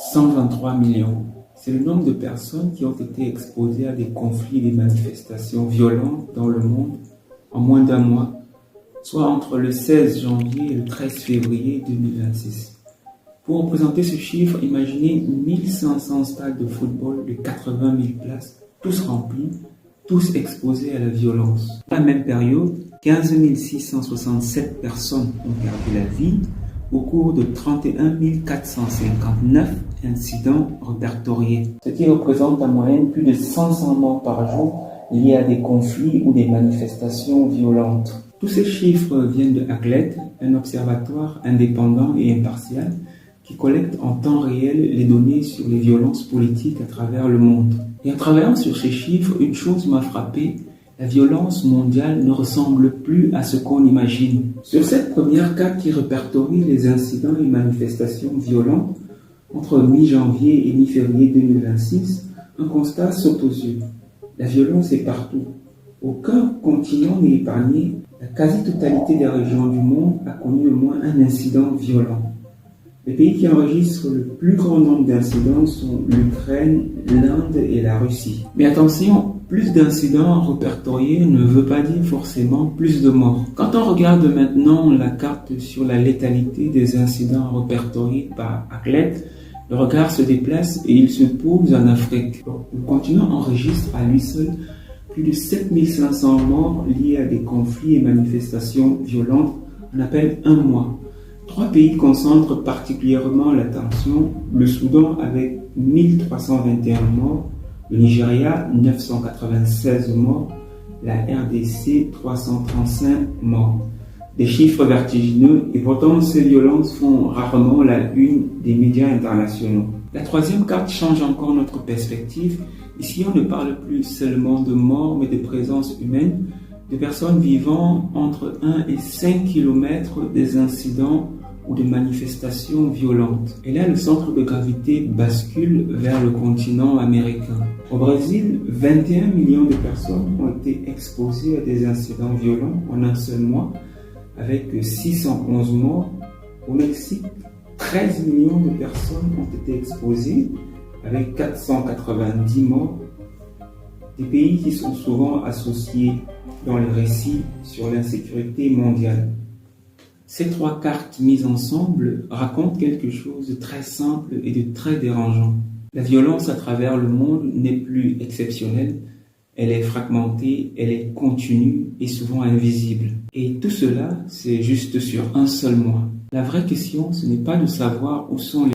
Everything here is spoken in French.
123 millions. C'est le nombre de personnes qui ont été exposées à des conflits et des manifestations violentes dans le monde en moins d'un mois, soit entre le 16 janvier et le 13 février 2026. Pour représenter ce chiffre, imaginez 1500 stades de football de 80 000 places, tous remplis, tous exposés à la violence. Dans la même période, 15 667 personnes ont perdu la vie au cours de 31 459 incidents répertoriés, ce qui représente en moyenne plus de 500 morts par jour liés à des conflits ou des manifestations violentes. Tous ces chiffres viennent de ACLED, un observatoire indépendant et impartial qui collecte en temps réel les données sur les violences politiques à travers le monde. Et en travaillant sur ces chiffres, une chose m'a frappé: la violence mondiale ne ressemble plus à ce qu'on imagine. Sur cette première carte qui répertorie les incidents et manifestations violentes entre mi-janvier et mi-février 2026, un constat saute aux yeux. La violence est partout. Aucun continent n'est épargné. La quasi-totalité des régions du monde a connu au moins un incident violent. Les pays qui enregistrent le plus grand nombre d'incidents sont l'Ukraine, l'Inde et la Russie. Mais attention, plus d'incidents répertoriés ne veut pas dire forcément plus de morts. Quand on regarde maintenant la carte sur la létalité des incidents répertoriés par ACLED, le regard se déplace et il se pose en Afrique. Le continent enregistre à lui seul plus de 7500 morts liés à des conflits et manifestations violentes en à peine un mois. 3 pays concentrent particulièrement l'attention: le Soudan avec 1321 morts, le Nigeria 996 morts, la RDC 335 morts. Des chiffres vertigineux, et pourtant ces violences font rarement la une des médias internationaux. La troisième carte change encore notre perspective. Ici, on ne parle plus seulement de morts, mais de présence humaine, de personnes vivant entre 1 et 5 km des incidents ou de manifestations violentes. Et là, le centre de gravité bascule vers le continent américain. Au Brésil, 21 millions de personnes ont été exposées à des incidents violents en un seul mois, avec 611 morts. Au Mexique, 13 millions de personnes ont été exposées, avec 490 morts. Des pays qui sont souvent associés dans les récits sur l'insécurité mondiale. Ces 3 cartes mises ensemble racontent quelque chose de très simple et de très dérangeant. La violence à travers le monde n'est plus exceptionnelle, elle est fragmentée, elle est continue et souvent invisible. Et tout cela, c'est juste sur un seul mois. La vraie question, ce n'est pas de savoir où sont les